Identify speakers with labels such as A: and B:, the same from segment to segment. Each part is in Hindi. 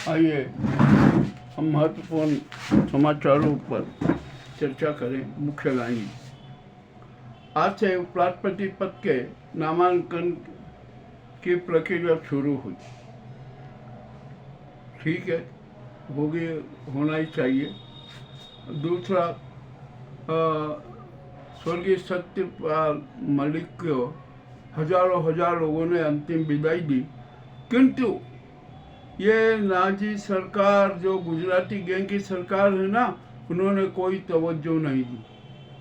A: आइए हम महत्वपूर्ण समाचारों पर चर्चा करें। मुख्य लाइन। आज से उपराष्ट्रपति पद के नामांकन की प्रक्रिया शुरू हुई। ठीक है, होगी, होना ही चाहिए। दूसरा, स्वर्गीय सत्यपाल मलिक को हजार लोगों ने अंतिम विदाई दी, किंतु ये नाजी सरकार, जो गुजराती गैंग की सरकार है ना, उन्होंने कोई तवज्जो नहीं दी।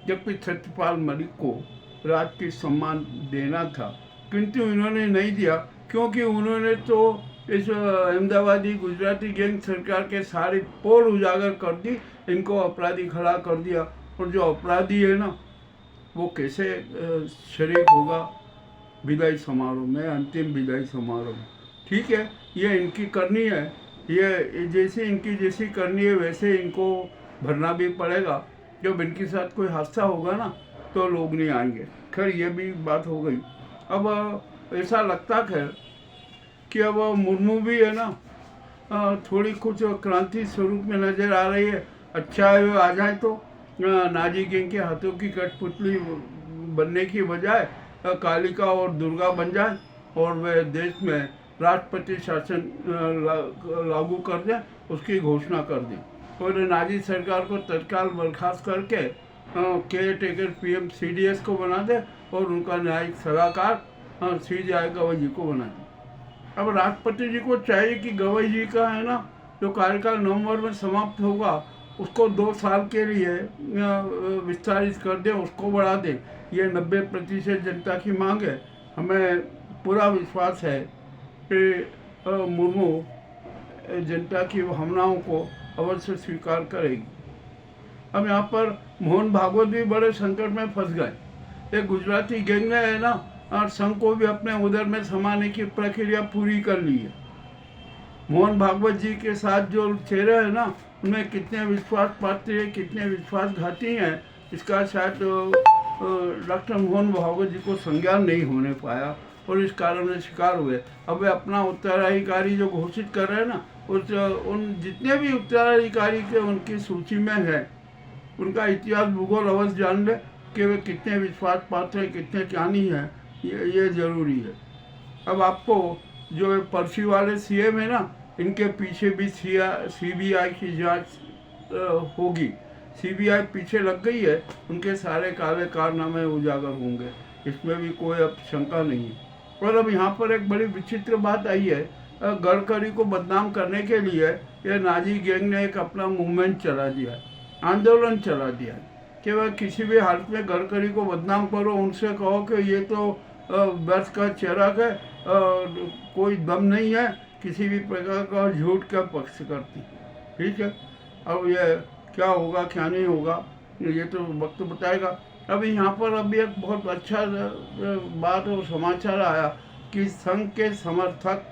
A: जबकि सत्यपाल मलिक को राजकीय सम्मान देना था, किंतु इन्होंने नहीं दिया, क्योंकि उन्होंने तो इस अहमदाबादी गुजराती गैंग सरकार के सारी पोल उजागर कर दी, इनको अपराधी खड़ा कर दिया। और जो अपराधी है ना, वो कैसे शरीक होगा विदाई समारोह में, अंतिम विदाई समारोह में। ठीक है, ये इनकी करनी है, ये जैसे इनकी जैसी करनी है वैसे इनको भरना भी पड़ेगा। जब इनके साथ कोई हादसा होगा ना, तो लोग नहीं आएंगे। खैर, ये भी बात हो गई। अब ऐसा लगता है कि अब मुर्मू भी है ना, थोड़ी कुछ क्रांति स्वरूप में नज़र आ रही है। अच्छा है वो आ जाए तो नाजी गैंग के हाथों की कठपुतली बनने की बजाय कालिका और दुर्गा बन जाए और वे देश में राष्ट्रपति शासन लागू कर दें, उसकी घोषणा कर दें। और नाजी सरकार को तत्काल बर्खास्त करके केयर टेकर PM CDS को बना दे और उनका न्यायिक सलाहकार CJI गवई जी को बना दे। अब राष्ट्रपति जी को चाहिए कि गवई जी का है ना, जो कार्यकाल नवंबर में समाप्त होगा, उसको 2 साल के लिए विस्तारित कर दें, उसको बढ़ा दें। ये 90% जनता की मांग है। हमें पूरा विश्वास है कि मुर्मू जनता की भावनाओं को अवश्य स्वीकार करेगी। अब यहाँ पर मोहन भागवत भी बड़े संकट में फंस गए। एक गुजराती गैंग ने है ना, और संघ को भी अपने उदर में समाने की प्रक्रिया पूरी कर ली है। मोहन भागवत जी के साथ जो चेहरे हैं ना, उनमें कितने विश्वास पात्र हैं, कितने विश्वासघाती हैं, इसका शायद डॉक्टर मोहन भागवत जी को संज्ञान नहीं होने पाया और इस कारण से शिकार हुए। अब वे अपना उत्तराधिकारी जो घोषित कर रहे हैं ना, उन जितने भी उत्तराधिकारी के उनकी सूची में है, उनका इतिहास भूगोल अवश्य जान ले कि वे कितने विश्वास पात्र हैं, कितने ज्ञानी हैं, ये जरूरी है। अब आपको जो पर्ची वाले CM है ना, इनके पीछे भी CBI की जांच होगी। CBI पीछे लग गई है, उनके सारे काले कारनामे उजागर होंगे, इसमें भी कोई अब शंका नहीं है। और अब यहाँ पर एक बड़ी विचित्र बात आई है। गडकरी को बदनाम करने के लिए ये नाजी गैंग ने एक अपना मूवमेंट चला दिया है, आंदोलन चला दिया है कि वह किसी भी हालत में गडकरी को बदनाम करो, उनसे कहो कि ये तो व्यर्थ का चेहरा है, कोई दम नहीं है, किसी भी प्रकार का झूठ का पक्ष करती। ठीक है, अब ये क्या होगा क्या नहीं होगा ये तो वक्त बताएगा। अभी यहाँ पर अभी एक बहुत अच्छा बात और समाचार आया कि संघ के समर्थक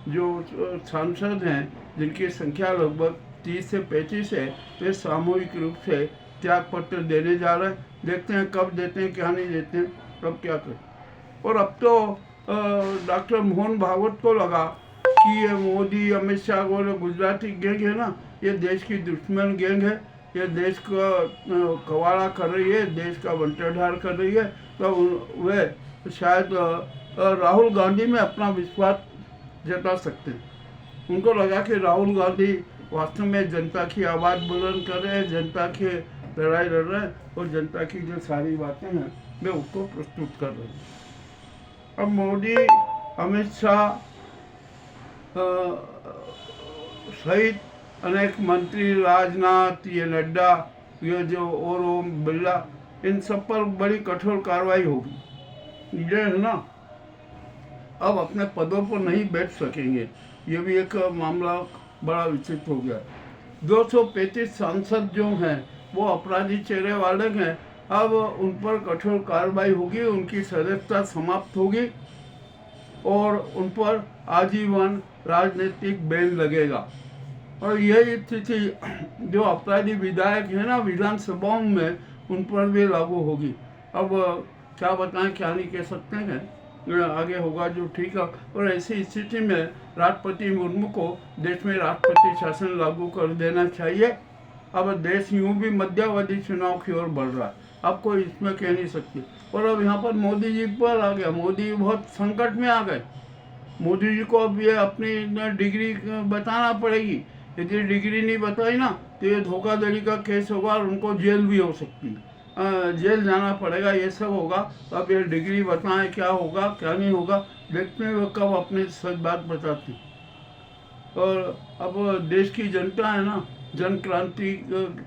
A: जो सांसद हैं, जिनकी संख्या लगभग 30 से 35 है, वे सामूहिक रूप से त्याग पत्र देने जा रहे हैं। देखते हैं कब देते हैं, क्या नहीं देते हैं, कब क्या करें। और अब तो डॉक्टर मोहन भागवत को लगा कि ये मोदी अमित शाह को गुजराती गैंग है ना, ये देश की दुश्मन गैंग है, ये देश का कवाड़ा कर रही है, देश का बंटाढार कर रही है। तो वे शायद राहुल गांधी में अपना विश्वास जता सकते हैं। उनको लगा कि राहुल गांधी वास्तव में जनता की आवाज़ बुलंद कर रहे हैं, जनता की लड़ाई लड़ रहे हैं और जनता की जो सारी बातें हैं वे उसको प्रस्तुत कर रहे हैं। अब मोदी, अमित शाह सहित अनेक मंत्री, राजनाथ, ये नड्डा, ये जो और ओम बिरला, इन सब पर बड़ी कठोर कार्रवाई होगी। ये है ना, अब अपने पदों पर नहीं बैठ सकेंगे। ये भी एक मामला बड़ा विचित्र हो गया। 235 सांसद जो हैं वो अपराधी चेहरे वाले हैं। अब उन पर कठोर कार्रवाई होगी, उनकी सदस्यता समाप्त होगी और उन पर आजीवन राजनीतिक बैन लगेगा। और यही स्थिति जो अपराधी विधायक है ना विधानसभाओं में, उन पर भी लागू होगी। अब क्या बताएं, क्या नहीं कह सकते हैं। आगे होगा जो ठीक है। और ऐसी स्थिति में राष्ट्रपति मुर्मू को देश में राष्ट्रपति शासन लागू कर देना चाहिए। अब देश यूं भी मध्यावधि चुनाव की ओर बढ़ रहा है, आप कोई इसमें कह नहीं सकते। और अब यहाँ पर मोदी जी पर आ गया, मोदी बहुत संकट में आ गए। मोदी जी को अब ये अपनी डिग्री बताना पड़ेगी, यदि डिग्री नहीं बताई ना तो ये धोखाधड़ी का केस होगा और उनको जेल भी हो सकती है, जेल जाना पड़ेगा, ये सब होगा। तो अब ये डिग्री बताएं क्या होगा क्या नहीं होगा, देखते हैं वो कब अपनी सच बात बताती। और अब देश की जनता है ना, जन क्रांति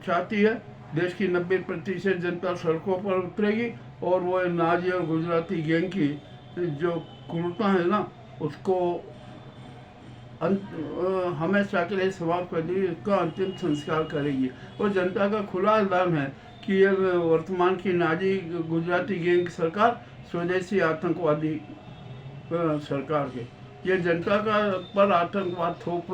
A: चाहती है। देश की 90% जनता सड़कों पर उतरेगी और वो नाजी और गुजराती गैंग की जो क्रूरता है ना उसको हमेशा के लिए समाप्त कर दी, इसका अंतिम संस्कार करेगी। और जनता का खुला ऐलान है कि ये वर्तमान की नाजी गुजराती गैंग की सरकार स्वदेशी आतंकवादी सरकार के, ये जनता का पर आतंकवाद थोप